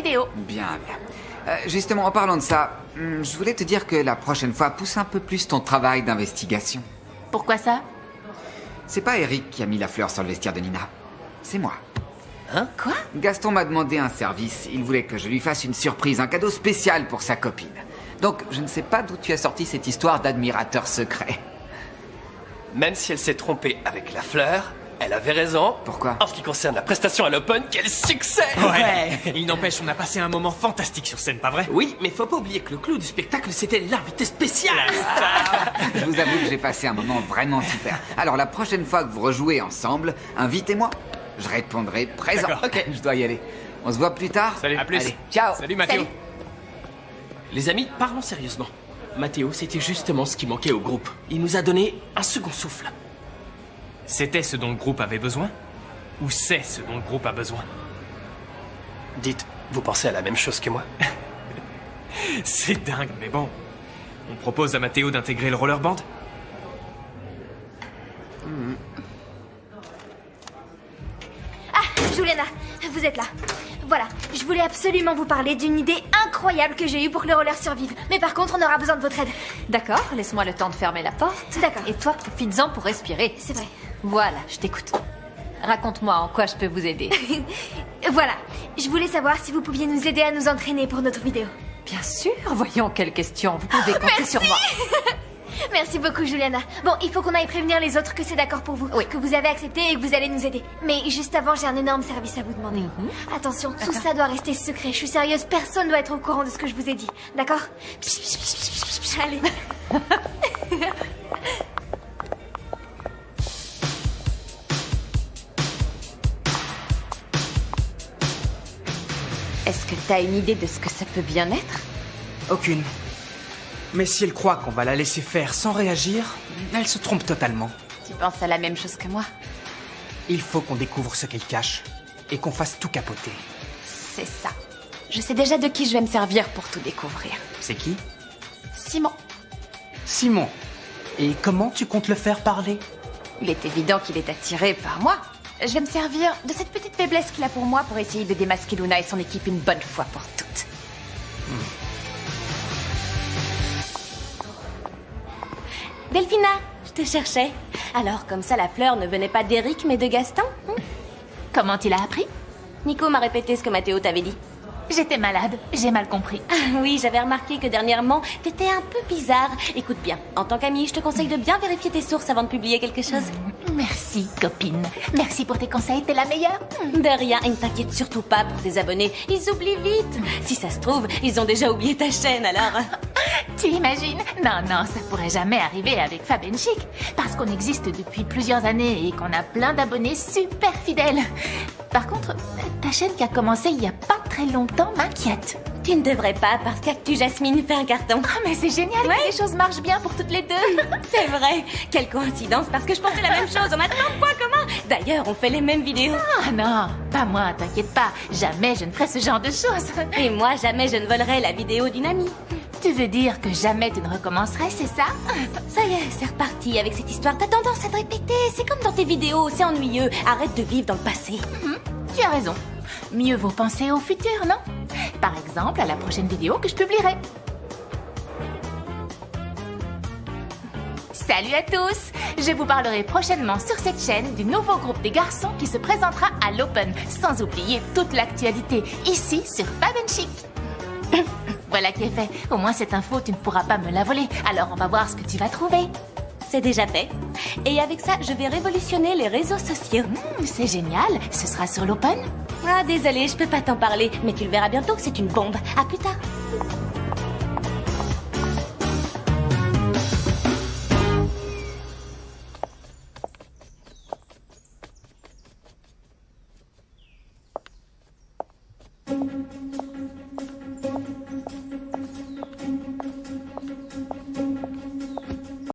vidéo. Bien, bien. Justement, en parlant de ça, je voulais te dire que la prochaine fois, pousse un peu plus ton travail d'investigation. Pourquoi ça? C'est pas Eric qui a mis la fleur sur le vestiaire de Nina. C'est moi. Hein? Quoi? Gaston m'a demandé un service. Il voulait que je lui fasse une surprise, un cadeau spécial pour sa copine. Donc, je ne sais pas d'où tu as sorti cette histoire d'admirateur secret. Même si elle s'est trompée avec la fleur, elle avait raison. Pourquoi? En ce qui concerne la prestation à l'Open, quel succès! Ouais. Il n'empêche, on a passé un moment fantastique sur scène, pas vrai? Oui, mais faut pas oublier que le clou du spectacle, c'était l'invité spécial. Je vous avoue que j'ai passé un moment vraiment super. Alors, la prochaine fois que vous rejouez ensemble, invitez-moi. Je répondrai présent. D'accord, ok. Je dois y aller. On se voit plus tard. Salut. À plus. Allez, ciao. Salut Mathéo. Salut. Les amis, parlons sérieusement. Mathéo, c'était justement ce qui manquait au groupe. Il nous a donné un second souffle. C'était ce dont le groupe avait besoin? Ou c'est ce dont le groupe a besoin? Dites, vous pensez à la même chose que moi? C'est dingue, mais bon. On propose à Mathéo d'intégrer le rollerband? Ah, Juliana, vous êtes là. Voilà, je voulais absolument vous parler d'une idée incroyable que j'ai eue pour que le roller survive. Mais par contre, on aura besoin de votre aide. D'accord, laisse-moi le temps de fermer la porte. D'accord. Et toi, profites-en pour respirer. C'est vrai. Voilà, je t'écoute. Raconte-moi en quoi je peux vous aider. Voilà, je voulais savoir si vous pouviez nous aider à nous entraîner pour notre vidéo. Bien sûr, voyons quelle question. Vous pouvez compter sur moi. Merci beaucoup, Juliana. Bon, il faut qu'on aille prévenir les autres que c'est d'accord pour vous. Oui. Que vous avez accepté et que vous allez nous aider. Mais juste avant, j'ai un énorme service à vous demander. Attention, tout ça doit rester secret. Je suis sérieuse, personne doit être au courant de ce que je vous ai dit. D'accord? Allez. Est-ce que t'as une idée de ce que ça peut bien être? Aucune. Mais si elle croit qu'on va la laisser faire sans réagir, elle se trompe totalement. Tu penses à la même chose que moi? Il faut qu'on découvre ce qu'elle cache et qu'on fasse tout capoter. C'est ça. Je sais déjà de qui je vais me servir pour tout découvrir. C'est qui? Simon. Simon. Et comment tu comptes le faire parler? Il est évident qu'il est attiré par moi. Je vais me servir de cette petite faiblesse qu'il a pour moi pour essayer de démasquer Luna et son équipe une bonne fois pour toutes. Delphina, je te cherchais. Alors, comme ça, la fleur ne venait pas d'Eric, mais de Gaston? Comment il a appris? Nico m'a répété ce que Mathéo t'avait dit. J'étais malade, j'ai mal compris. Ah oui, j'avais remarqué que dernièrement, t'étais un peu bizarre. Écoute bien, en tant qu'amie, je te conseille de bien vérifier tes sources avant de publier quelque chose. Merci, copine. Merci pour tes conseils, t'es la meilleure. De rien, et ne t'inquiète surtout pas pour tes abonnés. Ils oublient vite. Si ça se trouve, ils ont déjà oublié ta chaîne, alors... Tu imagines? Non, non, ça pourrait jamais arriver avec Fab & Chic. Parce qu'on existe depuis plusieurs années et qu'on a plein d'abonnés super fidèles. Par contre, ta chaîne qui a commencé il y a pas très longtemps m'inquiète. Tu ne devrais pas, parce qu'Actu Jasmine fait un carton. Ah, mais c'est génial que les choses marchent bien pour toutes les deux. C'est vrai. Quelle coïncidence, parce que je pensais la même chose. On a plein de points communs. D'ailleurs, on fait les mêmes vidéos. Ah non, pas moi, t'inquiète pas. Jamais je ne ferai ce genre de choses. Et moi, jamais je ne volerai la vidéo d'une amie. Tu veux dire que jamais tu ne recommencerais, c'est ça? Ça y est, c'est reparti avec cette histoire. T'as tendance à te répéter. C'est comme dans tes vidéos, c'est ennuyeux. Arrête de vivre dans le passé. Tu as raison. Mieux vaut penser au futur, non? Par exemple, à la prochaine vidéo que je publierai. Salut à tous! Je vous parlerai prochainement sur cette chaîne du nouveau groupe des garçons qui se présentera à l'Open, sans oublier toute l'actualité ici sur Fab & Chic. Voilà qui est fait. Au moins cette info, tu ne pourras pas me la voler. Alors on va voir ce que tu vas trouver. C'est déjà fait. Et avec ça, je vais révolutionner les réseaux sociaux. C'est génial. Ce sera sur l'Open? Ah, désolée, je peux pas t'en parler. Mais tu le verras bientôt, c'est une bombe. À plus tard.